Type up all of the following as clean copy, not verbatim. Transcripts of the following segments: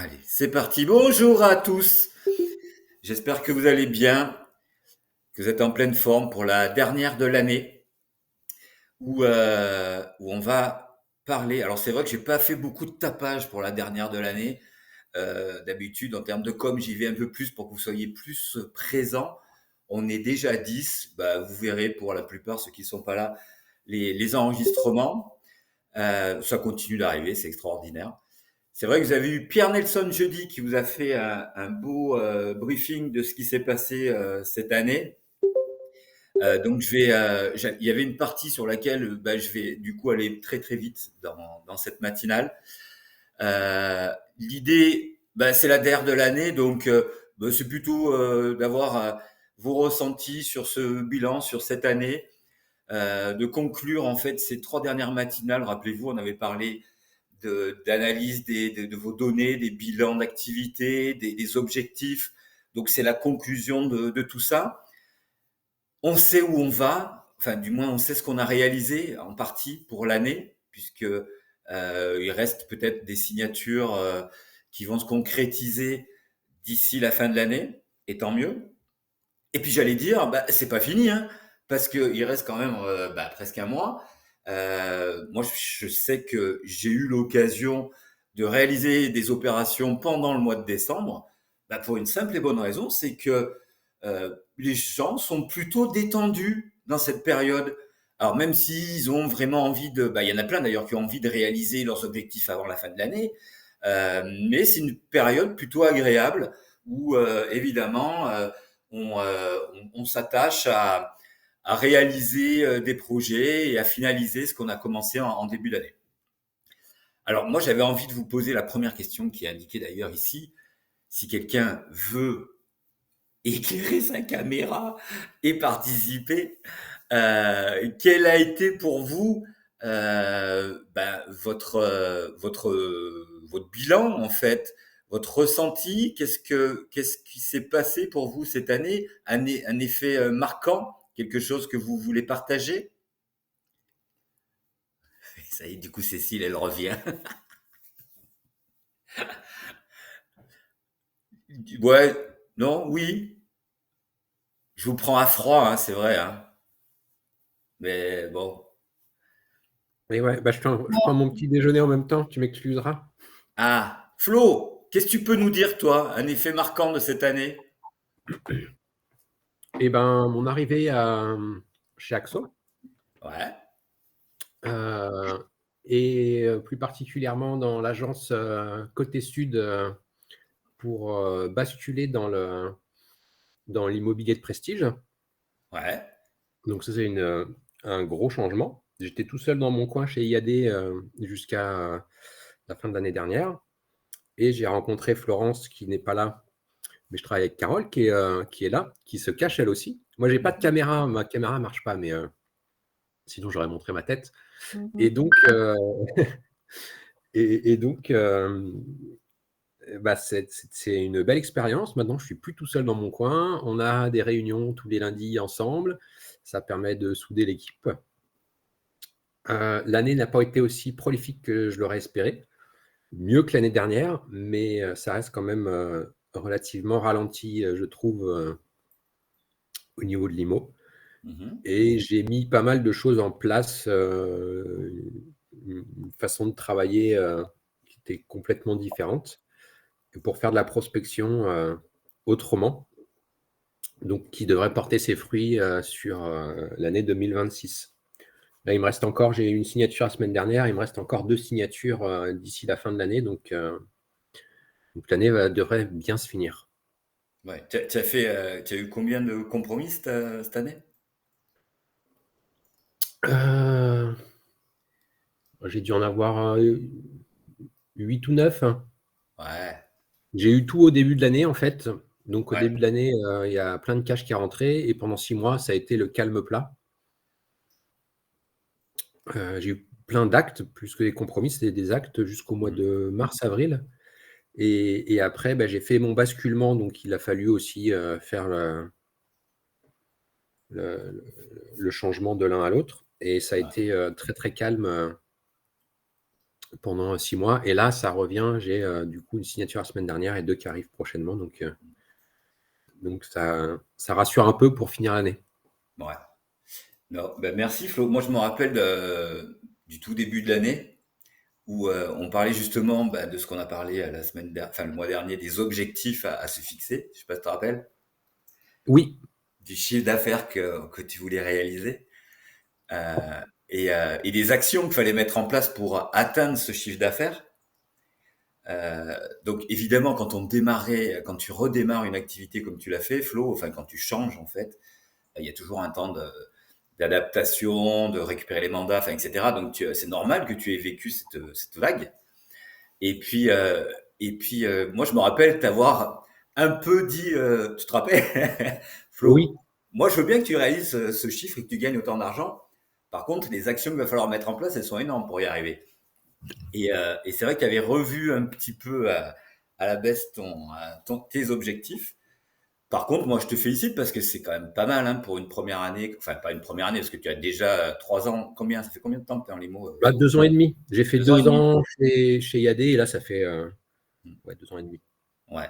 Allez, c'est parti. Bonjour à tous. J'espère que vous allez bien, que vous êtes en pleine forme pour la dernière de l'année où on va parler. Alors c'est vrai que j'ai pas fait beaucoup de tapage pour la dernière de l'année. D'habitude, en termes de com, j'y vais un peu plus pour que vous soyez plus présents. On est déjà à 10. Bah, vous verrez pour la plupart, ceux qui sont pas là, les enregistrements. Ça continue d'arriver, c'est extraordinaire. C'est vrai que vous avez eu Pierre Nelson jeudi qui vous a fait un beau briefing de ce qui s'est passé cette année. Donc il y avait une partie sur laquelle je vais du coup aller très très vite dans cette matinale. L'idée, c'est la DER de l'année, donc c'est plutôt d'avoir vos ressentis sur ce bilan, sur cette année, de conclure en fait ces 3 dernières matinales. Rappelez-vous, on avait parlé d'analyse de vos données, des bilans d'activité, des objectifs. Donc c'est la conclusion de tout ça. On sait où on va, enfin du moins on sait ce qu'on a réalisé en partie pour l'année, puisque il reste peut-être des signatures qui vont se concrétiser d'ici la fin de l'année, et tant mieux. Et puis j'allais dire, c'est pas fini, hein, parce qu'il reste quand même presque un mois. Moi, je sais que j'ai eu l'occasion de réaliser des opérations pendant le mois de décembre, pour une simple et bonne raison, c'est que les gens sont plutôt détendus dans cette période. Alors même s'ils ont vraiment envie il y en a plein d'ailleurs qui ont envie de réaliser leurs objectifs avant la fin de l'année, mais c'est une période plutôt agréable où évidemment on s'attache à réaliser des projets et à finaliser ce qu'on a commencé en début d'année. Alors moi, j'avais envie de vous poser la première question qui est indiquée d'ailleurs ici. Si quelqu'un veut éclairer sa caméra et participer, quel a été pour vous votre bilan en fait, votre ressenti, qu'est-ce qui s'est passé pour vous cette année, un effet marquant, quelque chose que vous voulez partager? Ça y est, du coup, Cécile, elle revient. Ouais, non, oui, je vous prends à froid, hein, c'est vrai, hein, mais bon. Et ouais, je prends mon petit déjeuner en même temps, tu m'excuseras. Ah, Flo, qu'est-ce que tu peux nous dire, toi, un effet marquant de cette année? Et ben, mon arrivée chez Axo, Ouais, euh, et plus particulièrement dans l'agence côté sud pour basculer dans l'immobilier de prestige. ouais. Donc ça, c'est un gros changement. J'étais tout seul dans mon coin chez IAD jusqu'à la fin de l'année dernière. Et j'ai rencontré Florence qui n'est pas là, mais je travaille avec Carole qui est là, qui se cache elle aussi. Moi, j'ai pas de Mhm. caméra, ma caméra marche pas, mais sinon j'aurais montré ma tête. Et donc, et donc c'est une belle expérience. Maintenant, je suis plus tout seul dans mon coin. On a des réunions tous les lundis ensemble. Ça permet de souder l'équipe. L'année n'a pas été aussi prolifique que je l'aurais espéré. Mieux que l'année dernière, mais ça reste quand même relativement ralenti, je trouve, au niveau de l'IMO. Mhm. Et j'ai mis pas mal de choses en place, une façon de travailler qui était complètement différente, et pour faire de la prospection autrement, donc qui devrait porter ses fruits sur l'année 2026. Là, il me reste encore, j'ai eu une signature la semaine dernière, il me reste encore 2 signatures d'ici la fin de l'année, donc l'année devrait bien se finir. Ouais. Tu as eu combien de compromis cette année? Euh, j'ai dû en avoir 8 ou 9. Ouais, J'ai eu tout au début de l'année, en fait. Donc, au ouais. début de l'année, il y a plein de cash qui est rentré. Et pendant 6 mois, ça a été le calme plat. J'ai eu plein d'actes, plus que des compromis, c'était des actes jusqu'au mois Mhm. de mars-avril. Et après, j'ai fait mon basculement. Donc, il a fallu aussi faire le- le changement de l'un à l'autre. Et ça a Ouais. été très, très calme pendant 6 mois. Et là, ça revient. J'ai du coup une signature la semaine dernière et 2 qui arrivent prochainement. Donc ça rassure un peu pour finir l'année. Ouais. Non, ben merci Flo. Moi, je me rappelle du tout début de l'année où on parlait justement de ce qu'on a parlé enfin le mois dernier, des objectifs à se fixer. Je sais pas si tu te rappelles, Oui, du chiffre d'affaires que tu voulais réaliser et des actions qu'il fallait mettre en place pour atteindre ce chiffre d'affaires. Donc évidemment, quand tu redémarres une activité comme tu l'as fait, Flo, enfin quand tu changes en fait, il y a toujours un temps d'adaptation, de récupérer les mandats, enfin, etc. Donc c'est normal que tu aies vécu cette vague. Et puis, euh, moi je me rappelle t'avoir un peu dit, tu te rappelles, Flo, oui, moi je veux bien que tu réalises ce chiffre et que tu gagnes autant d'argent. Par contre, les actions qu'il va falloir mettre en place, elles sont énormes pour y arriver. Et c'est vrai que tu avais revu un petit peu à la baisse tes objectifs. Par contre, moi, je te félicite parce que c'est quand même pas mal hein, pour une première année. Enfin, pas une première année, parce que tu as déjà 3 ans. Combien? Ça fait combien de temps que tu es en limo, bah, Flo? 2 ans et demi. J'ai fait 2 ans et 2 demi. ans chez Yadé et là, ça fait ouais, 2 ans et demi. Ouais.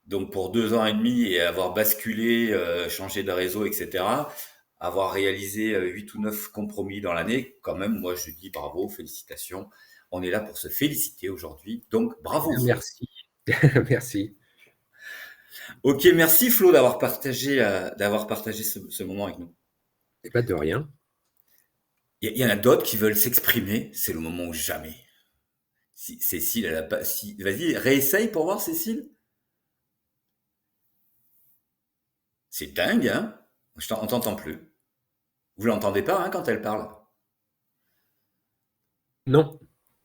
Donc, pour 2 ans et demi et avoir basculé, changé de réseau, etc., avoir réalisé 8 ou 9 compromis dans l'année, quand même, moi, je dis bravo, félicitations. On est là pour se féliciter aujourd'hui. Donc, bravo, Flo. Merci. Merci. Ok, merci, Flo, d'avoir partagé ce moment avec nous. Et pas de rien. Il y en a d'autres qui veulent s'exprimer. C'est le moment ou jamais. Cécile, elle a pas. Vas-y, réessaye pour voir, Cécile. C'est dingue, hein? On t'entend plus. Vous l'entendez pas, hein, quand elle parle? Non.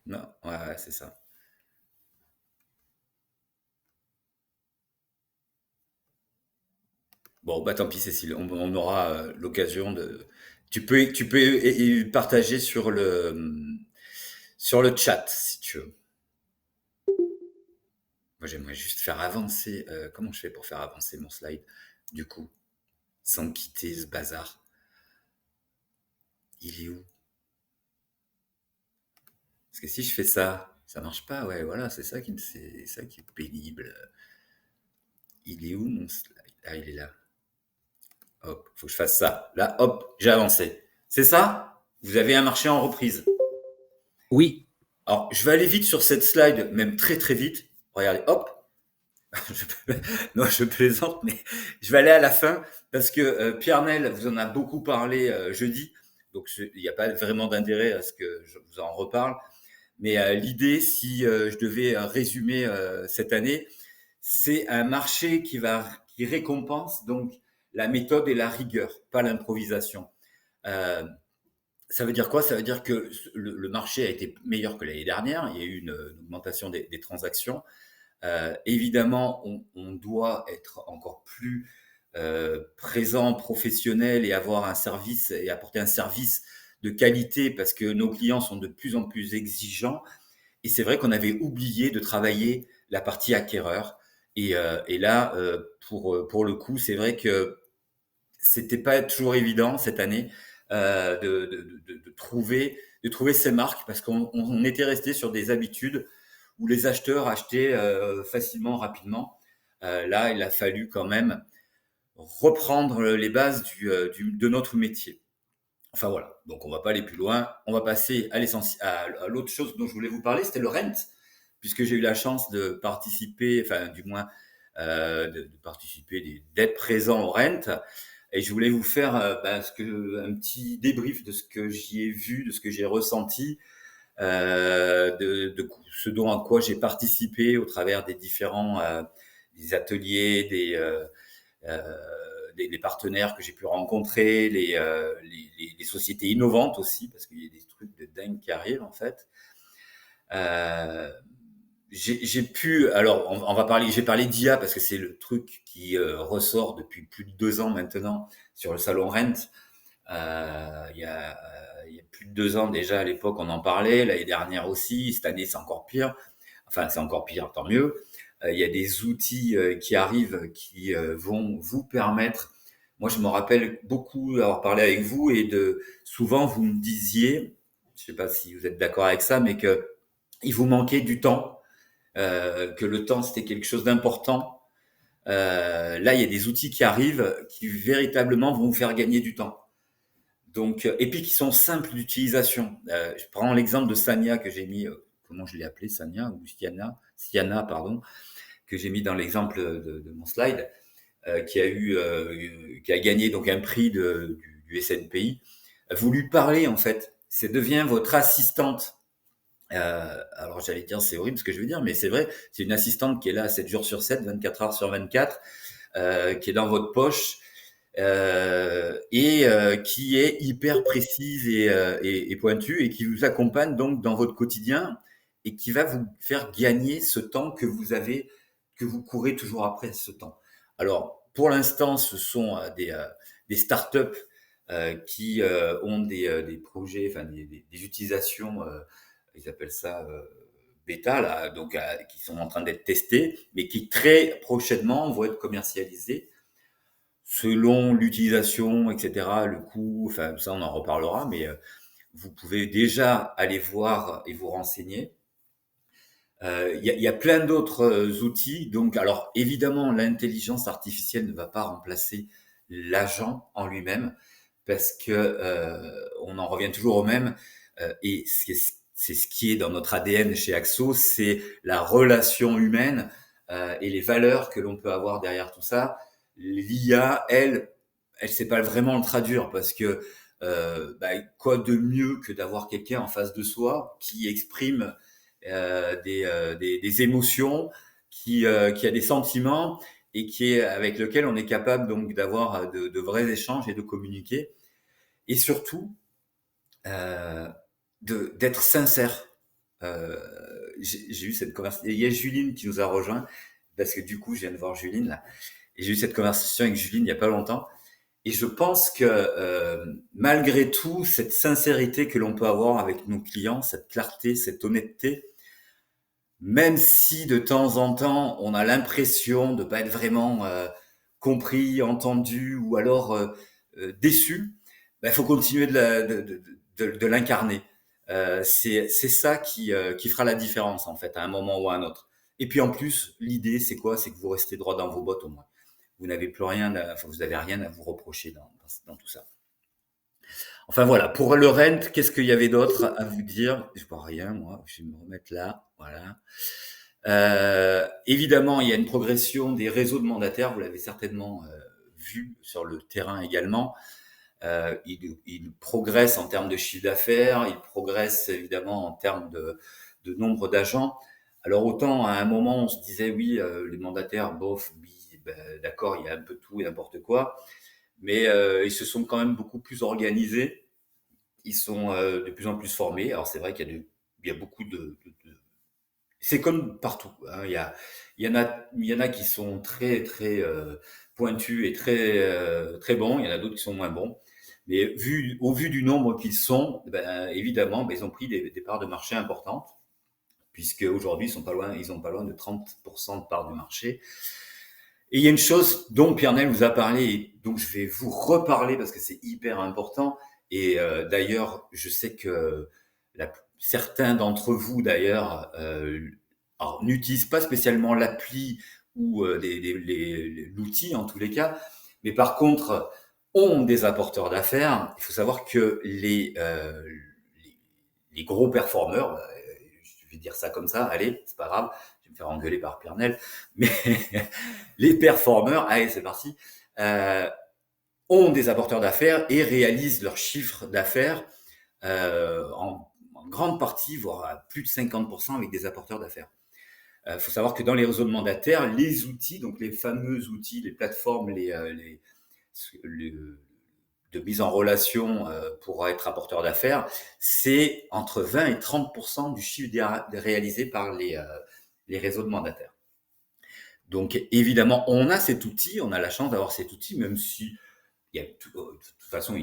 Non, ouais, ouais, c'est ça. Bon, bah tant pis, Cécile. On aura l'occasion de. Partager sur le chat, si tu veux. Moi, j'aimerais juste faire avancer. Comment je fais pour faire avancer mon slide, du coup, sans quitter ce bazar? Il est où? Parce que si je fais ça, ça marche pas. Ouais, voilà, c'est ça qui est pénible. Il est où mon slide? Ah, il est là. Hop, faut que je fasse ça. Là, hop, j'ai avancé. C'est ça? Vous avez un marché en reprise. Oui. Alors, je vais aller vite sur cette slide, même très très vite. Regardez, hop. Non, je plaisante, mais je vais aller à la fin parce que Pierre Nel vous en a beaucoup parlé jeudi. Donc, il n'y a pas vraiment d'intérêt à ce que je vous en reparle. Mais l'idée, si je devais résumer cette année, c'est un marché qui récompense donc la méthode et la rigueur, pas l'improvisation. Euh, Ça veut dire quoi? Ça veut dire que le marché a été meilleur que l'année dernière. Il y a eu une augmentation des transactions. Évidemment, on doit être encore plus présent, professionnel et avoir un service et apporter un service de qualité parce que nos clients sont de plus en plus exigeants. Et c'est vrai qu'on avait oublié de travailler la partie acquéreur. Et là, pour le coup, c'est vrai que c'était pas toujours évident cette année de trouver ces marques parce qu'on était resté sur des habitudes où les acheteurs achetaient facilement, rapidement. Là, il a fallu quand même reprendre les bases de notre métier. Enfin voilà, donc on va pas aller plus loin. On va passer à l'autre chose dont je voulais vous parler, c'était le rent, puisque j'ai eu la chance de participer, enfin du moins de participer, d'être présent au rent. Et je voulais vous faire un petit débrief de ce que j'y ai vu, de ce que j'ai ressenti, de ce dont à quoi j'ai participé au travers des différents des ateliers, euh, des partenaires que j'ai pu rencontrer, les sociétés innovantes aussi, parce qu'il y a des trucs de dingue qui arrivent en fait. Euh, j'ai pu, alors on va parler, j'ai parlé d'IA parce que c'est le truc qui ressort depuis plus de 2 ans maintenant sur le salon Rent. Il y a plus de 2 ans déjà, à l'époque on en parlait, l'année dernière aussi, cette année c'est encore pire. Enfin c'est encore pire, tant mieux. Il y a des outils qui arrivent qui vont vous permettre. Moi je me rappelle beaucoup d'avoir parlé avec vous et de souvent vous me disiez, je sais pas si vous êtes d'accord avec ça, mais que il vous manquait du temps, que le temps c'était quelque chose d'important. Là, il y a des outils qui arrivent qui véritablement vont vous faire gagner du temps. Donc, et puis qui sont simples d'utilisation. Je prends l'exemple de Sania que j'ai mis, comment je l'ai appelé, Sania ou Siana, pardon, que j'ai mis dans l'exemple de mon slide, qui a gagné donc un prix du SNPI. Vous lui parlez en fait, c'est devient votre assistante. Alors j'allais dire c'est horrible ce que je veux dire, mais c'est vrai, c'est une assistante qui est là 7 jours sur 7, 24 heures sur 24, qui est dans votre poche qui est hyper précise et pointue et qui vous accompagne donc dans votre quotidien et qui va vous faire gagner ce temps que vous avez, que vous courez toujours après ce temps. Alors pour l'instant, ce sont des startups qui ont des projets, enfin des utilisations, ils appellent ça bêta là, donc qui sont en train d'être testés, mais qui très prochainement vont être commercialisés selon l'utilisation, etc., le coût, enfin ça on en reparlera, mais vous pouvez déjà aller voir et vous renseigner. Il y a plein d'autres outils. Donc, alors évidemment, l'intelligence artificielle ne va pas remplacer l'agent en lui-même, parce que on en revient toujours au même. Et c'est ce qui est dans notre ADN chez Axo, c'est la relation humaine et les valeurs que l'on peut avoir derrière tout ça. L'IA, elle sait pas vraiment le traduire parce que quoi de mieux que d'avoir quelqu'un en face de soi qui exprime des émotions, qui a des sentiments et avec lequel on est capable donc d'avoir de vrais échanges et de communiquer et surtout euh, d'être sincère. Euh, j'ai eu cette conversation. Il y a Juline qui nous a rejoint parce que du coup, je viens de voir Juline là. Et j'ai eu cette conversation avec Juline il n'y a pas longtemps. Et je pense que malgré tout, cette sincérité que l'on peut avoir avec nos clients, cette clarté, cette honnêteté, même si de temps en temps on a l'impression de pas être vraiment compris, entendu ou alors déçu, il faut continuer de l'incarner. C'est ça qui fera la différence en fait à un moment ou à un autre. Et puis en plus, l'idée c'est quoi? C'est que vous restez droit dans vos bottes au moins. Vous n'avez plus rien, enfin, vous n'avez rien à vous reprocher dans tout ça. Enfin voilà, pour le rent, qu'est-ce qu'il y avait d'autre à vous dire? Je vois rien, moi. Je vais me remettre là. Voilà. Évidemment, il y a une progression des réseaux de mandataires. Vous l'avez certainement vu sur le terrain également. Ils progressent en termes de chiffre d'affaires. Ils progressent évidemment en termes de nombre d'agents. Alors autant à un moment on se disait oui, les mandataires, bof, oui, ben, d'accord, il y a un peu tout et n'importe quoi, mais ils se sont quand même beaucoup plus organisés. Ils sont de plus en plus formés. Alors c'est vrai qu'il y a beaucoup c'est comme partout, hein. Il y en a qui sont très très pointus et très très bons. Il y en a d'autres qui sont moins bons. Mais au vu du nombre qu'ils sont, ben, évidemment, ben, ils ont pris des parts de marché importantes, puisque aujourd'hui ils ont pas loin de 30% de parts de marché. Et il y a une chose dont Pierre-Nel vous a parlé et dont je vais vous reparler parce que c'est hyper important. Et d'ailleurs, je sais que certains d'entre vous, d'ailleurs, alors, n'utilisent pas spécialement l'appli ou l'outil en tous les cas, mais par contre ont des apporteurs d'affaires. Il faut savoir que les gros performeurs, je vais dire ça comme ça, allez, c'est pas grave, je vais me faire engueuler par Pierre-Nel, mais les performeurs, allez, c'est parti, euh, ont des apporteurs d'affaires et réalisent leur chiffre d'affaires en grande partie, voire à plus de 50% avec des apporteurs d'affaires. Il faut savoir que dans les réseaux de mandataires, les outils, donc les fameux outils, les plateformes, les de mise en relation pour être apporteur d'affaires, c'est entre 20 et 30% du chiffre réalisé par les réseaux de mandataires. Donc évidemment, on a cet outil, on a la chance d'avoir cet outil, même si de toute façon,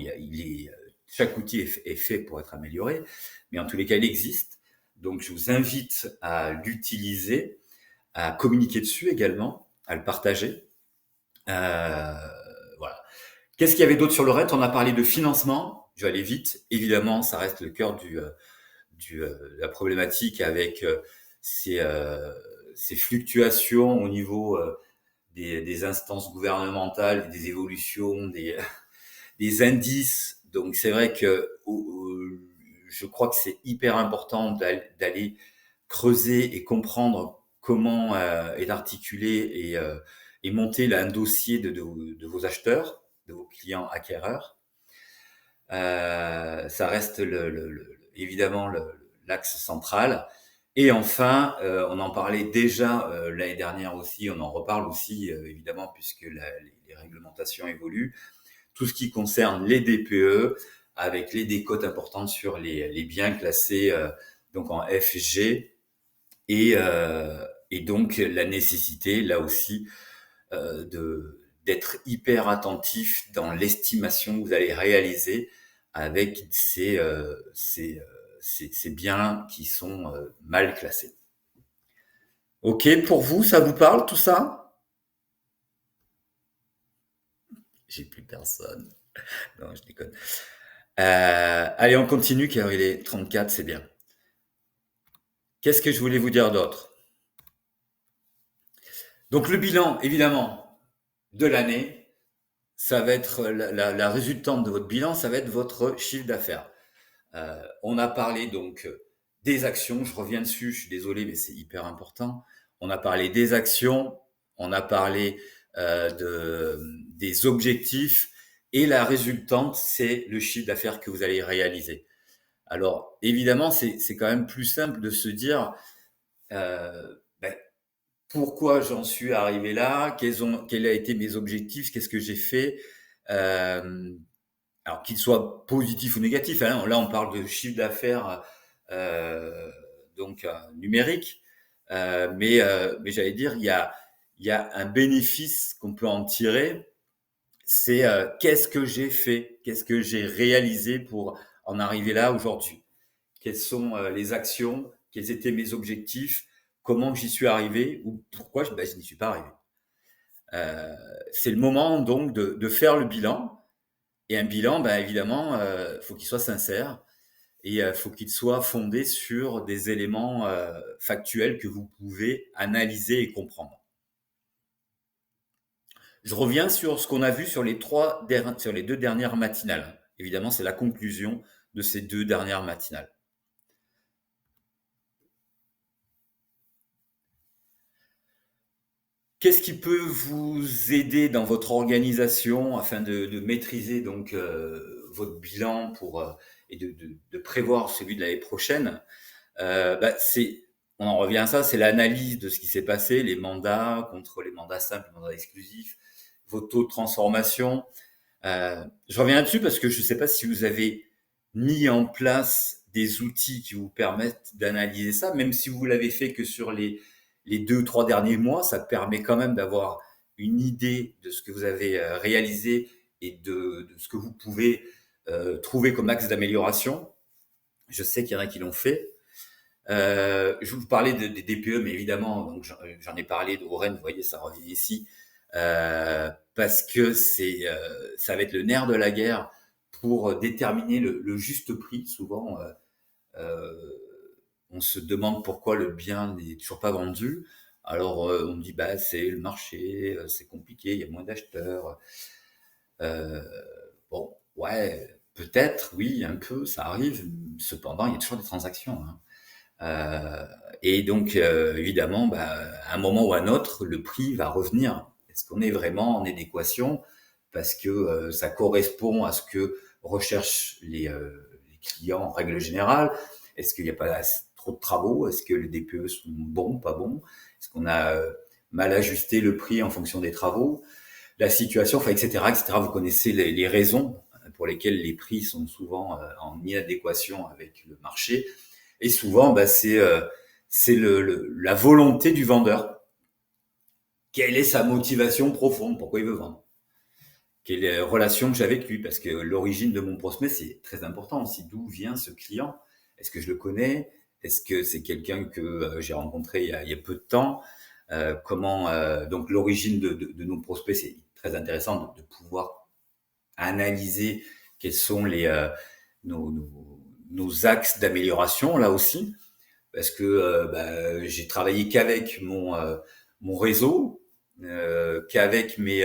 chaque outil est fait pour être amélioré, mais en tous les cas, il existe. Donc je vous invite à l'utiliser, à communiquer dessus également, à le partager. Voilà. Qu'est-ce qu'il y avait d'autre sur le rent? On a parlé de financement. Je vais aller vite. Évidemment, ça reste le cœur la problématique avec ces fluctuations au niveau des instances gouvernementales, des évolutions, des indices. Donc c'est vrai que je crois que c'est hyper important d'aller creuser et comprendre comment est articulé et monter là, un dossier de vos acheteurs, de vos clients acquéreurs. Ça reste évidemment l'axe central. Et enfin, on en parlait déjà l'année dernière aussi, on en reparle aussi évidemment puisque les réglementations évoluent. Tout ce qui concerne les DPE, avec les décotes importantes sur les biens classés donc en F et G, et donc la nécessité là aussi d'être hyper attentif dans l'estimation que vous allez réaliser avec ces biens qui sont mal classés. Ok, pour vous, ça vous parle tout ça? J'ai plus personne. Non, je déconne. Allez, on continue car il est 34, c'est bien. Qu'est-ce que je voulais vous dire d'autre? Donc le bilan, évidemment, de l'année, ça va être la résultante de votre bilan, ça va être votre chiffre d'affaires. On a parlé donc des actions, je reviens dessus, je suis désolé, mais c'est hyper important. On a parlé des actions, on a parlé des objectifs, et la résultante, c'est le chiffre d'affaires que vous allez réaliser. Alors, évidemment, c'est quand même plus simple de se dire ben, pourquoi j'en suis arrivé là, quels ont été mes objectifs, qu'est-ce que j'ai fait, alors qu'ils soient positifs ou négatifs. Hein. Là, on parle de chiffre d'affaires donc numérique, mais j'allais dire, il y a un bénéfice qu'on peut en tirer. C'est qu'est-ce que j'ai fait, qu'est-ce que j'ai réalisé pour en arriver là aujourd'hui. Quelles sont les actions, quels étaient mes objectifs, comment j'y suis arrivé ou pourquoi je n'y suis pas arrivé. C'est le moment donc de faire le bilan. Et un bilan, ben, évidemment, faut qu'il soit sincère et faut qu'il soit fondé sur des éléments factuels que vous pouvez analyser et comprendre. Je reviens sur ce qu'on a vu sur les deux dernières matinales. Évidemment, c'est la conclusion de ces 2 dernières matinales. Qu'est-ce qui peut vous aider dans votre organisation afin de maîtriser donc votre bilan et de prévoir celui de l'année prochaine? On en revient à ça, c'est l'analyse de ce qui s'est passé, les mandats contre les mandats simples, les mandats exclusifs, vos taux de transformation. Je reviens là-dessus parce que je ne sais pas si vous avez mis en place des outils qui vous permettent d'analyser ça, même si vous l'avez fait que sur les 2-3 derniers mois, ça permet quand même d'avoir une idée de ce que vous avez réalisé et de ce que vous pouvez trouver comme axe d'amélioration. Je sais qu'il y en a qui l'ont fait. Je vous parlais des DPE, mais évidemment, donc j'en ai parlé de Oren, vous voyez, ça revient ici, parce que ça va être le nerf de la guerre pour déterminer le juste prix. Souvent, on se demande pourquoi le bien n'est toujours pas vendu. Alors, on dit, bah, c'est le marché, c'est compliqué, il y a moins d'acheteurs. Bon, ouais, peut-être, oui, un peu, ça arrive. Cependant, il y a toujours des transactions. Hein. Et donc, évidemment, bah, à un moment ou à un autre, le prix va revenir. Est-ce qu'on est vraiment en adéquation? Parce que ça correspond à ce que recherchent les clients en règle générale. Est-ce qu'il n'y a pas trop de travaux? Est-ce que les DPE sont bons, pas bons? Est-ce qu'on a mal ajusté le prix en fonction des travaux? La situation, enfin, etc., etc. Vous connaissez les raisons pour lesquelles les prix sont souvent en inadéquation avec le marché. Et souvent, bah, c'est la volonté du vendeur. Quelle est sa motivation profonde? Pourquoi il veut vendre? Quelle est la relation que j'ai avec lui? Parce que l'origine de mon prospect, c'est très important aussi. D'où vient ce client? Est-ce que je le connais? Est-ce que c'est quelqu'un que j'ai rencontré il y a peu de temps? Donc l'origine de nos prospects, c'est très intéressant de pouvoir analyser quels sont nos nos axes d'amélioration là aussi, parce que j'ai travaillé qu'avec mon réseau, qu'avec mes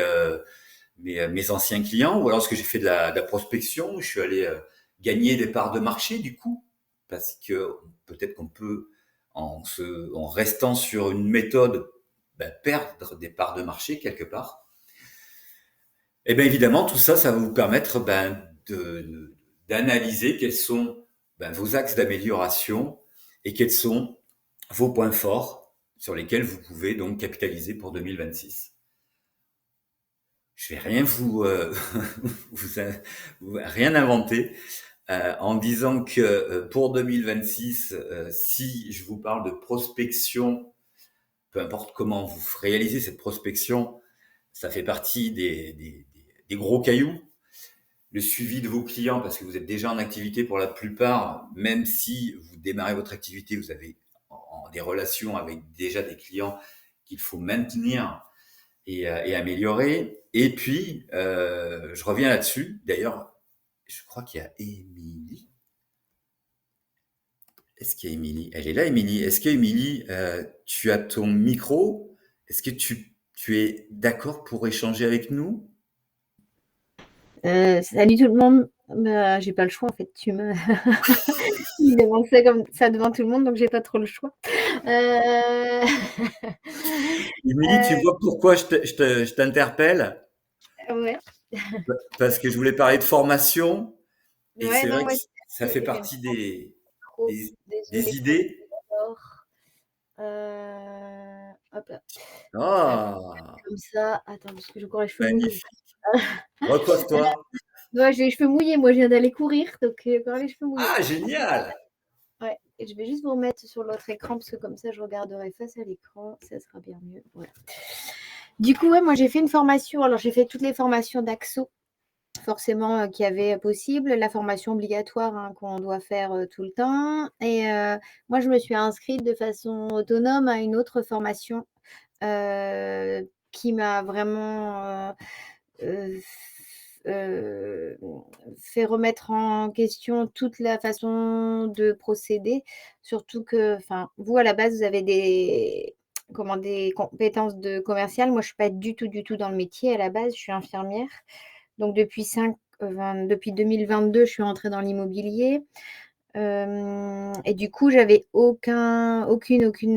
anciens clients, ou alors ce que j'ai fait de la prospection, je suis allé gagner des parts de marché du coup, parce que peut-être qu'on peut, en restant sur une méthode, perdre des parts de marché quelque part. Et bien évidemment, tout ça, ça va vous permettre d'analyser quels sont vos axes d'amélioration et quels sont vos points forts sur lesquels vous pouvez donc capitaliser pour 2026. Je vais rien rien inventer en disant que pour 2026, si je vous parle de prospection, peu importe comment vous réalisez cette prospection, ça fait partie des gros cailloux. Le suivi de vos clients, parce que vous êtes déjà en activité pour la plupart, même si vous démarrez votre activité, vous avez des relations avec déjà des clients qu'il faut maintenir et améliorer. Et puis, je reviens là-dessus. D'ailleurs, je crois qu'il y a Émilie. Est-ce qu'il y a Émilie? Elle est là, Émilie. Est-ce que Émilie, tu as ton micro? Est-ce que tu es d'accord pour échanger avec nous? Salut tout le monde. J'ai pas le choix en fait. Tu me il demande ça comme ça devant tout le monde, donc j'ai pas trop le choix. Émilie, tu vois pourquoi je t'interpelle? Ouais. Parce que je voulais parler de formation et Ouais, c'est non, vrai que moi, ça fait j'ai partie trop. des, des Désolée pour le idées. d'abord. Hop là. Ah, Comme ça. Attends, parce que j'ai encore les cheveux mouillés. magnifique. Repose-toi. Ouais, j'ai les cheveux mouillés. Moi, je viens d'aller courir, donc j'ai encore les cheveux mouillés. Ah, génial. Ouais, et je vais juste vous remettre sur l'autre écran parce que comme ça, je regarderai face à l'écran. Ça sera bien mieux. Voilà. Du coup, ouais, moi, j'ai fait une formation. Alors, j'ai fait toutes les formations d'AXO, forcément, qu'il y avait possible. La formation obligatoire qu'on doit faire tout le temps. Et moi, je me suis inscrite de façon autonome à une autre formation qui m'a vraiment fait remettre en question toute la façon de procéder. Surtout que, enfin, vous, à la base, vous avez des compétences de commercial. Moi, je ne suis pas du tout dans le métier à la base. Je suis infirmière. Donc, depuis 2022, je suis entrée dans l'immobilier. Et du coup, j'avais aucune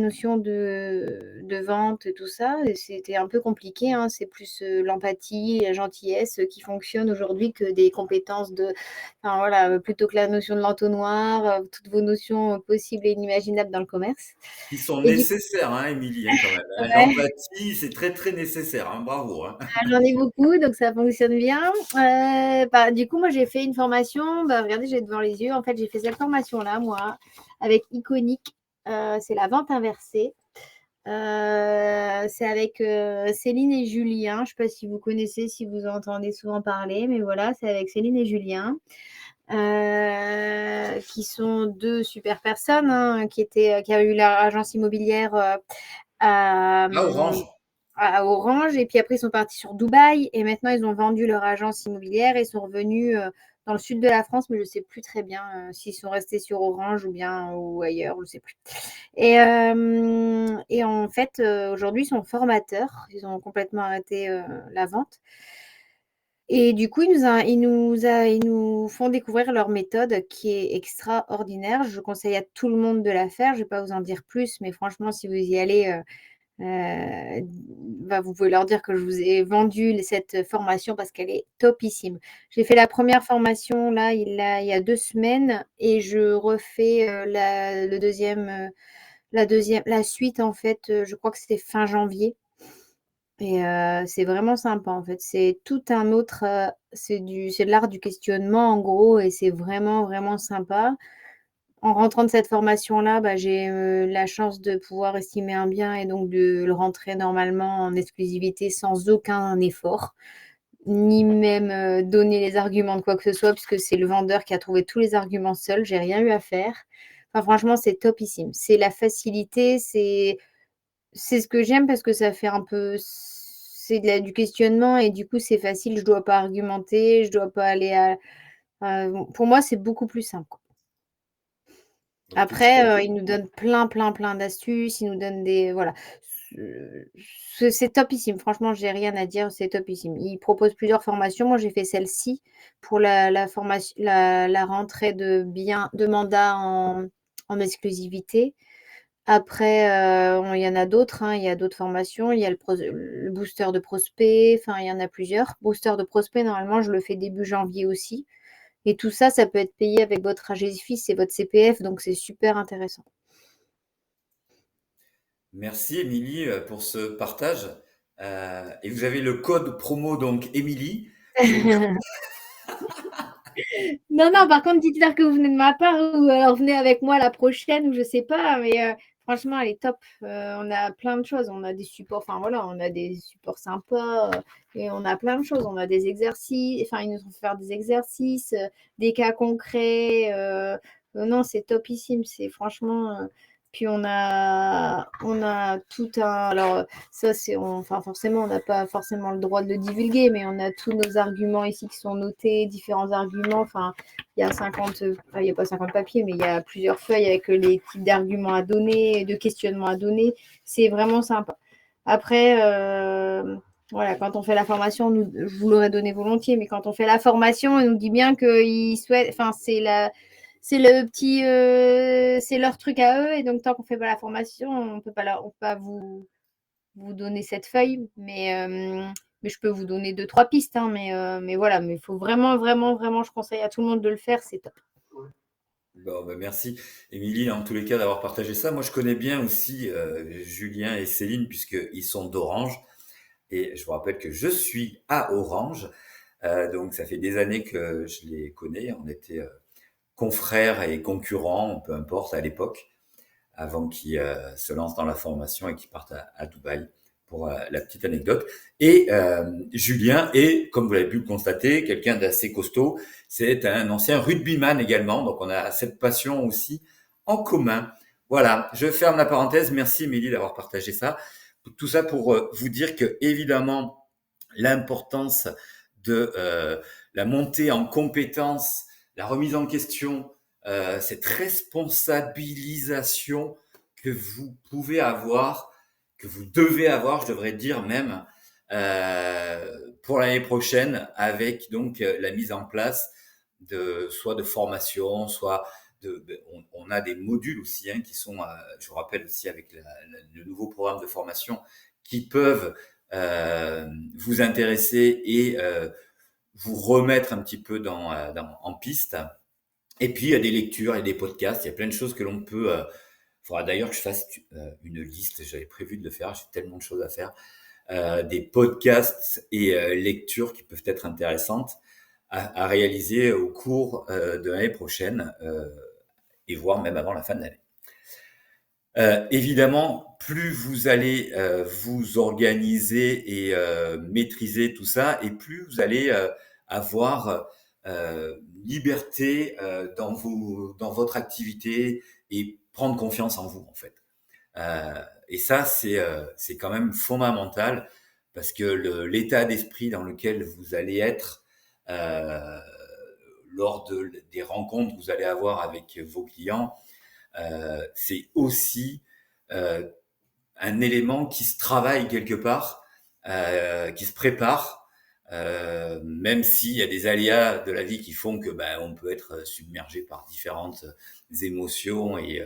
notion de vente et tout ça. Et c'était un peu compliqué, hein. C'est plus l'empathie, la gentillesse qui fonctionne aujourd'hui que des compétences enfin voilà, plutôt que la notion de l'entonnoir, toutes vos notions possibles et inimaginables dans le commerce. Qui sont Et du coup, nécessaires, hein, Émilie, hein, quand même. ouais, L'empathie, c'est très, très nécessaire. Hein, bravo. Hein. j'en ai beaucoup, donc ça fonctionne bien. Du coup, moi, j'ai fait une formation. Regardez, j'ai devant les yeux. En fait, j'ai fait cette formation-là, moi, avec Iconic. C'est la vente inversée. C'est avec Céline et Julien. Je ne sais pas si vous connaissez, si vous entendez souvent parler, mais voilà, c'est avec Céline et Julien, qui sont deux super personnes, hein, qui avaient eu leur agence immobilière à, Ah, Orange. à Orange, et puis après ils sont partis sur Dubaï, et maintenant ils ont vendu leur agence immobilière et sont revenus dans le sud de la France, mais je ne sais plus très bien s'ils sont restés sur Orange ou ailleurs, je ne sais plus. Et en fait, aujourd'hui, ils sont formateurs. Ils ont complètement arrêté la vente. Et du coup, ils nous font découvrir leur méthode qui est extraordinaire. Je conseille à tout le monde de la faire. Je ne vais pas vous en dire plus, mais franchement, si vous y allez, vous pouvez leur dire que je vous ai vendu cette formation parce qu'elle est topissime. J'ai fait la première formation là, il y a 2 semaines, et je refais la suite en fait, je crois que c'était fin janvier. Et c'est vraiment sympa en fait. C'est tout un autre, c'est de l'art du questionnement en gros, et c'est vraiment, vraiment sympa. En rentrant de cette formation-là, j'ai la chance de pouvoir estimer un bien et donc de le rentrer normalement en exclusivité sans aucun effort, ni même donner les arguments de quoi que ce soit, puisque c'est le vendeur qui a trouvé tous les arguments seul. J'ai rien eu à faire. Enfin, franchement, c'est topissime. C'est la facilité, c'est ce que j'aime parce que ça fait un peu, c'est du questionnement, et du coup, c'est facile. Je dois pas argumenter, je dois pas aller pour moi, c'est beaucoup plus simple, quoi. Après, il nous donne plein d'astuces, il nous donne des voilà. C'est topissime. Franchement, j'ai rien à dire, c'est topissime. Il propose plusieurs formations. Moi, j'ai fait celle-ci pour la formation la rentrée de mandat en exclusivité. Après, il y en a d'autres, hein, il y a d'autres formations. Il y a le booster de prospect, enfin, il y en a plusieurs. Booster de prospect, normalement, je le fais début janvier aussi. Et tout ça, ça peut être payé avec votre AGFIS et votre CPF, donc c'est super intéressant. Merci Émilie pour ce partage. Et vous avez le code promo donc Émilie. Non, par contre, dites-leur que vous venez de ma part ou alors venez avec moi la prochaine ou je sais pas, mais franchement, elle est top. On a plein de choses. On a des supports, enfin voilà, on a des supports sympas et on a plein de choses. On a des exercices, enfin, ils nous font faire des exercices, des cas concrets. Non, c'est topissime. C'est franchement. Puis on a tout un. Alors, ça, enfin, forcément, on n'a pas forcément le droit de le divulguer, mais on a tous nos arguments ici qui sont notés, différents arguments. Enfin, il y a 50, enfin, il n'y a pas 50 papiers, mais il y a plusieurs feuilles avec les types d'arguments à donner, de questionnements à donner. C'est vraiment sympa. Après, voilà, quand on fait la formation, je vous l'aurais donné volontiers, mais quand on fait la formation, on nous dit bien qu'ils souhaitent, enfin, c'est leur truc à eux, et donc tant qu'on fait pas la formation, on peut pas vous donner cette feuille, mais je peux vous donner 2-3 pistes, hein, mais voilà, mais il faut vraiment, je conseille à tout le monde de le faire, c'est top. Bon, merci Émilie, en tous les cas, d'avoir partagé ça. Moi, je connais bien aussi Julien et Céline, puisqu'ils sont d'Orange. Et je vous rappelle que je suis à Orange. Donc, ça fait des années que je les connais. On était confrères et concurrents, peu importe, à l'époque, avant qu'ils se lancent dans la formation et qu'ils partent à Dubaï, pour la petite anecdote. Et Julien est, comme vous l'avez pu le constater, quelqu'un d'assez costaud. C'est un ancien rugbyman également, donc on a cette passion aussi en commun. Voilà, je ferme la parenthèse. Merci Émilie d'avoir partagé ça. Tout ça pour vous dire que, évidemment, l'importance de la montée en compétences, la remise en question, cette responsabilisation que vous pouvez avoir, que vous devez avoir, je devrais dire même, pour l'année prochaine, avec donc la mise en place soit de formation, soit on a des modules aussi qui sont, je vous rappelle aussi avec le nouveau programme de formation, qui peuvent vous intéresser et vous remettre un petit peu en piste. Et puis, il y a des lectures et des podcasts. Il y a plein de choses que l'on peut. Il faudra d'ailleurs que je fasse une liste. J'avais prévu de le faire. J'ai tellement de choses à faire. Des podcasts et lectures qui peuvent être intéressantes à réaliser au cours de l'année prochaine et voire même avant la fin de l'année. Évidemment, plus vous allez vous organiser et maîtriser tout ça, et plus vous allez avoir liberté dans votre activité et prendre confiance en vous, en fait. Et ça, c'est quand même fondamental, parce que l'état d'esprit dans lequel vous allez être lors des rencontres que vous allez avoir avec vos clients, c'est aussi un élément qui se travaille quelque part, qui se prépare, même s'il y a des aléas de la vie qui font que on peut être submergé par différentes émotions et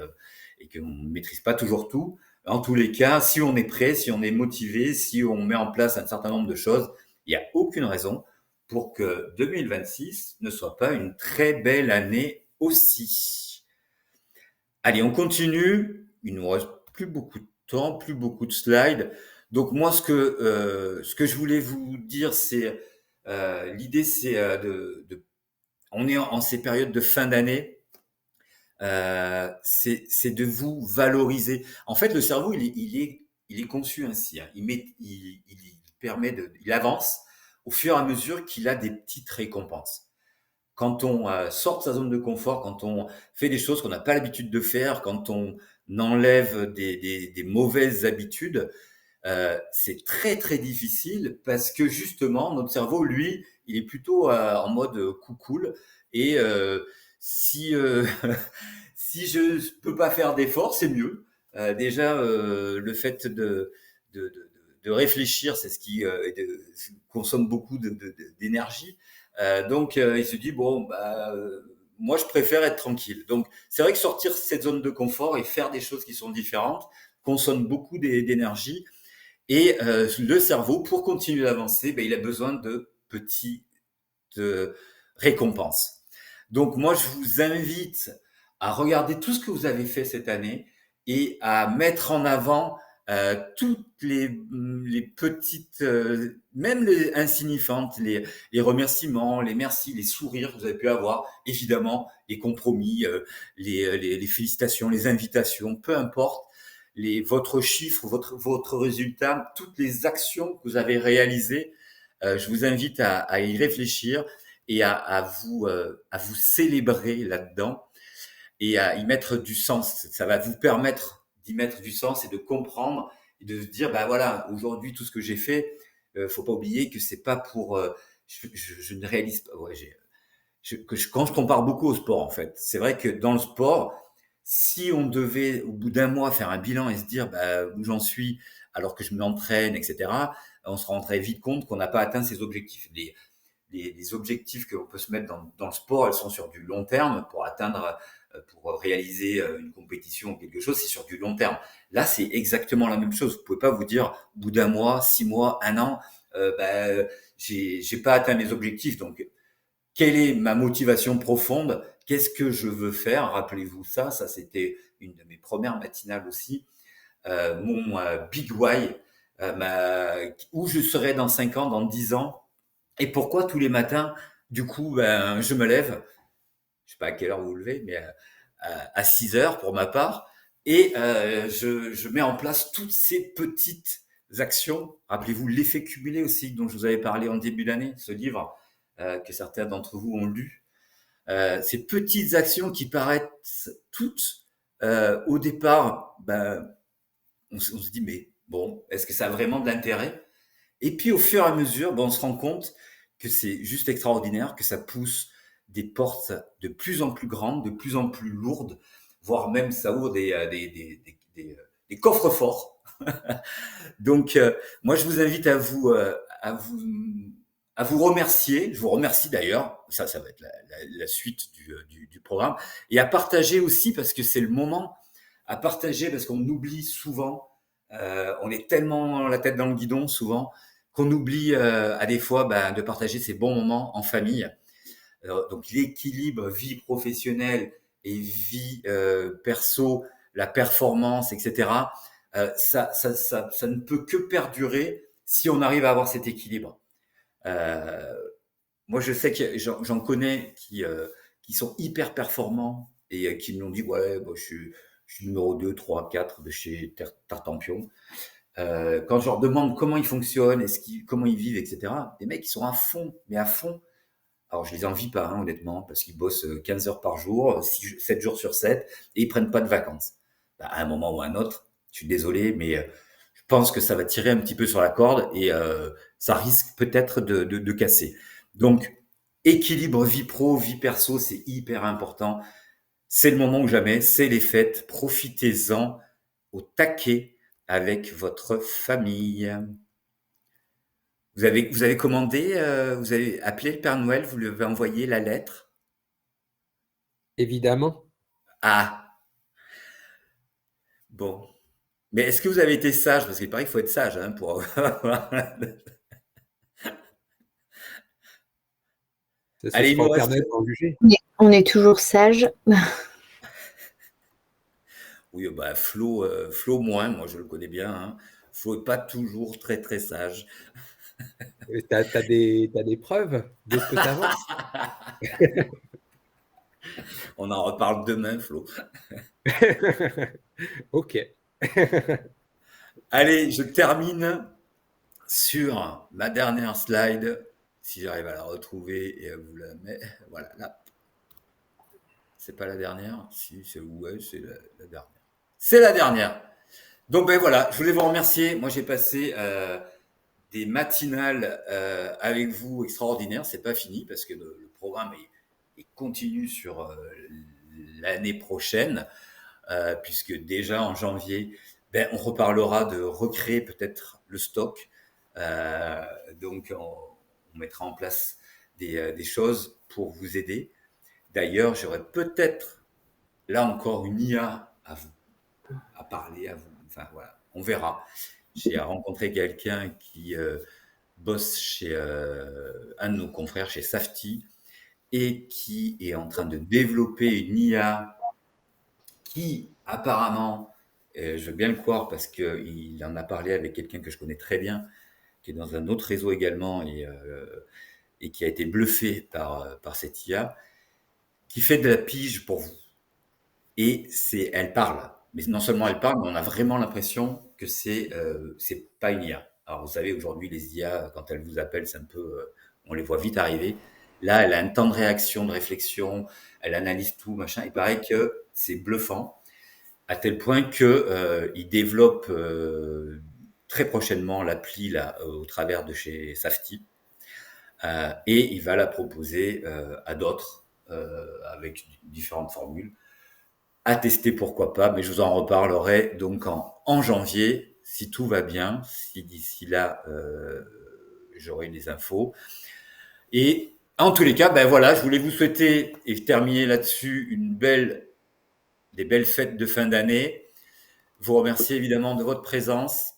qu'on ne maîtrise pas toujours tout. En tous les cas, si on est prêt, si on est motivé, si on met en place un certain nombre de choses, il n'y a aucune raison pour que 2026 ne soit pas une très belle année aussi. Allez, on continue. Il ne nous reste plus beaucoup de temps, plus beaucoup de slides. Donc moi, ce que je voulais vous dire, c'est l'idée, c'est on est en ces périodes de fin d'année, c'est de vous valoriser. En fait, le cerveau, il est conçu ainsi. Il permet il avance au fur et à mesure qu'il a des petites récompenses. Quand on sort de sa zone de confort, quand on fait des choses qu'on n'a pas l'habitude de faire, quand on enlève des mauvaises habitudes, c'est très très difficile, parce que justement notre cerveau, lui, il est plutôt en mode cool, et si Si je ne peux pas faire d'efforts, c'est mieux. Déjà, le fait de réfléchir, c'est ce qui consomme beaucoup d'énergie. Donc, il se dit, bon, moi, je préfère être tranquille. Donc, c'est vrai que sortir de cette zone de confort et faire des choses qui sont différentes consomme beaucoup d'énergie. Et le cerveau, pour continuer d'avancer, il a besoin de petites récompenses. Donc, moi, je vous invite à regarder tout ce que vous avez fait cette année et à mettre en avant toutes les petites, même les insignifiantes, les remerciements, les merci, les sourires que vous avez pu avoir, évidemment, les compromis, les félicitations, les invitations, peu importe, votre chiffre, votre résultat, toutes les actions que vous avez réalisées, je vous invite à y réfléchir et à vous célébrer là-dedans et à y mettre du sens. Ça va vous permettre d'y mettre du sens et de comprendre et de se dire, voilà, aujourd'hui, tout ce que j'ai fait, faut pas oublier que c'est pas pour, je ne réalise pas, quand je compare beaucoup au sport, en fait. C'est vrai que dans le sport, si on devait, au bout d'un mois, faire un bilan et se dire, où j'en suis, alors que je m'entraîne, etc., on se rendrait vite compte qu'on n'a pas atteint ses objectifs. Les objectifs qu'on peut se mettre dans le sport, elles sont sur du long terme pour atteindre, pour réaliser une compétition ou quelque chose, c'est sur du long terme. Là, c'est exactement la même chose. Vous pouvez pas vous dire, au bout d'un mois, 6 mois, un an, j'ai pas atteint mes objectifs. Donc, quelle est ma motivation profonde? Qu'est-ce que je veux faire? Rappelez-vous ça c'était une de mes premières matinales aussi. Mon big why, où je serai dans 5 ans, dans 10 ans, et pourquoi tous les matins, du coup, je me lève, je sais pas à quelle heure vous vous levez, mais à 6 heures pour ma part, et je mets en place toutes ces petites actions. Rappelez-vous l'effet cumulé aussi dont je vous avais parlé en début d'année, ce livre que certains d'entre vous ont lu. Ces petites actions qui paraissent toutes au départ, on se dit mais bon, est-ce que ça a vraiment de l'intérêt? Et puis au fur et à mesure, on se rend compte que c'est juste extraordinaire, que ça pousse des portes de plus en plus grandes, de plus en plus lourdes, voire même ça ouvre des coffres forts. Donc moi je vous invite à vous remercier. Je vous remercie d'ailleurs. Ça va être la suite du programme. Et à partager aussi, parce que c'est le moment, à partager, parce qu'on oublie souvent, on est tellement la tête dans le guidon souvent, qu'on oublie à des fois de partager ces bons moments en famille. Donc l'équilibre vie professionnelle et vie perso, la performance, etc., ça ne peut que perdurer si on arrive à avoir cet équilibre. Moi, je sais que j'en connais qui sont hyper performants et qui m'ont dit, ouais, je suis numéro 2, 3, 4 de chez Tartampion. Quand je leur demande comment ils fonctionnent, comment ils vivent, etc., des mecs qui sont à fond, mais à fond. Alors, je les envie pas, honnêtement, parce qu'ils bossent 15 heures par jour, 7 jours sur 7, et ils prennent pas de vacances. À un moment ou à un autre, je suis désolé, mais je pense que ça va tirer un petit peu sur la corde et ça risque peut-être de casser. Donc, équilibre vie pro, vie perso, c'est hyper important. C'est le moment ou jamais, c'est les fêtes. Profitez-en au taquet avec votre famille. Vous avez commandé, vous avez appelé le Père Noël, vous lui avez envoyé la lettre? Évidemment. Ah, bon. Mais est-ce que vous avez été sage? Parce qu'il paraît qu'il faut être sage pour avoir... Ce Allez, il sera nous au Père reste... Noël d'en juger. On est toujours sage. Oui, Flo moins, moi je le connais bien. Flo n'est pas toujours très très sage. T'as des preuves de ce que tu avances? On en reparle demain, Flo. Ok. Allez, je termine sur ma dernière slide, si j'arrive à la retrouver et à vous la mettre. Voilà, là. C'est pas la dernière? Si, c'est la dernière. C'est la dernière. Donc voilà, je voulais vous remercier. Moi, j'ai passé des matinales avec vous extraordinaires. C'est pas fini parce que le programme est continu sur l'année prochaine, puisque déjà en janvier, on reparlera de recréer peut-être le stock. Donc, on mettra en place des choses pour vous aider. D'ailleurs, j'aurais peut-être, là encore, une IA à parler à vous. Enfin, voilà, on verra. J'ai rencontré quelqu'un qui bosse chez un de nos confrères, chez Safety, et qui est en train de développer une IA qui, apparemment, je veux bien le croire parce qu'il en a parlé avec quelqu'un que je connais très bien, qui est dans un autre réseau également et qui a été bluffé par cette IA, qui fait de la pige pour vous. Et elle parle. Mais non seulement elle parle, mais on a vraiment l'impression que c'est pas une IA. Alors vous savez, aujourd'hui, les IA, quand elles vous appellent, c'est un peu, on les voit vite arriver. Là, elle a un temps de réaction, de réflexion, elle analyse tout, machin. Il paraît que c'est bluffant, à tel point que il développe très prochainement l'appli là au travers de chez Safety, et il va la proposer à d'autres avec différentes formules. À tester, pourquoi pas, mais je vous en reparlerai donc en janvier, si tout va bien, si d'ici là, j'aurai des infos. Et en tous les cas, voilà, je voulais vous souhaiter, et terminer là-dessus, des belles fêtes de fin d'année. Vous remercier évidemment de votre présence.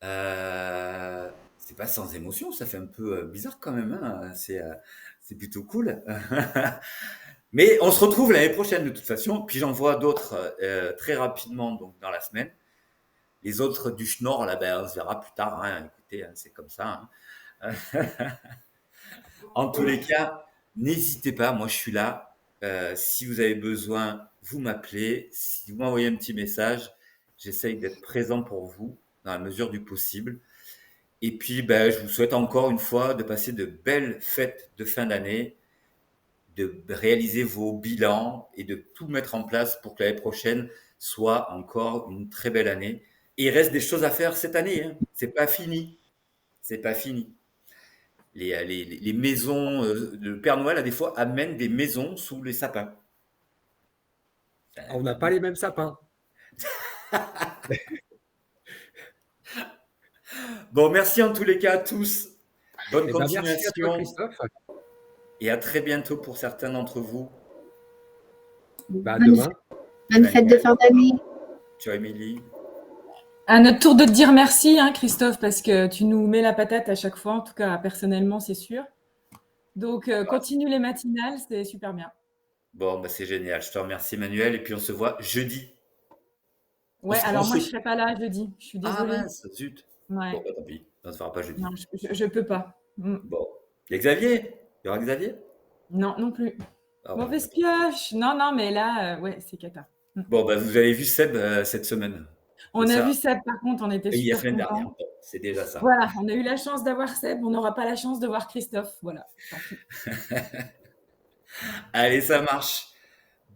C'est pas sans émotion, ça fait un peu bizarre quand même, hein, c'est plutôt cool. Mais on se retrouve l'année prochaine de toute façon, puis j'en vois d'autres très rapidement donc dans la semaine. Les autres du Schnorr, là, on se verra plus tard. Hein. Écoutez, c'est comme ça. Hein. En tous les cas, n'hésitez pas, moi je suis là. Si vous avez besoin, vous m'appelez. Si vous m'envoyez un petit message, j'essaye d'être présent pour vous dans la mesure du possible. Et puis, je vous souhaite encore une fois de passer de belles fêtes de fin d'année, de réaliser vos bilans et de tout mettre en place pour que l'année prochaine soit encore une très belle année. Et il reste des choses à faire cette année. Hein. C'est pas fini. C'est pas fini. Les maisons, le Père Noël a des fois amène des maisons sous les sapins. On n'a pas les mêmes sapins. Bon, merci en tous les cas à tous. Bonne continuation. Merci à toi, Christophe. Et à très bientôt pour certains d'entre vous. Demain. Bonne fête de fin d'année. Ciao, Émilie. À notre tour de te dire merci, hein, Christophe, parce que tu nous mets la patate à chaque fois. En tout cas, personnellement, c'est sûr. Donc, continue les matinales, c'est super bien. Bon, c'est génial. Je te remercie, Emmanuel. Et puis, on se voit jeudi. Ouais, alors moi, je ne serai pas là jeudi. Je suis désolée. Ah mince, zut. Ouais. Bon, tant pis. On ne se fera pas jeudi. Non, je ne peux pas. Bon. Il y a Xavier. Il y aura Xavier? Non, non plus. Ah, Mauvaise pioche. Non, mais là, ouais, c'est cata. Bon, vous avez vu Seb cette semaine. On a vu Seb, par contre, on était super la semaine dernière. contents. Bon, c'est déjà ça. Voilà, on a eu la chance d'avoir Seb, on n'aura pas la chance de voir Christophe. Voilà. Allez, ça marche.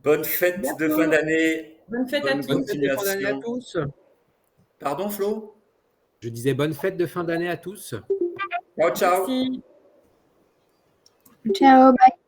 Bonne fête de fin d'année. Bonne fête à tous. Bonne fête de fin d'année à tous. Pardon, Flo? Je disais bonne fête de fin d'année à tous. Ciao, ciao. Merci. Ciao, bye.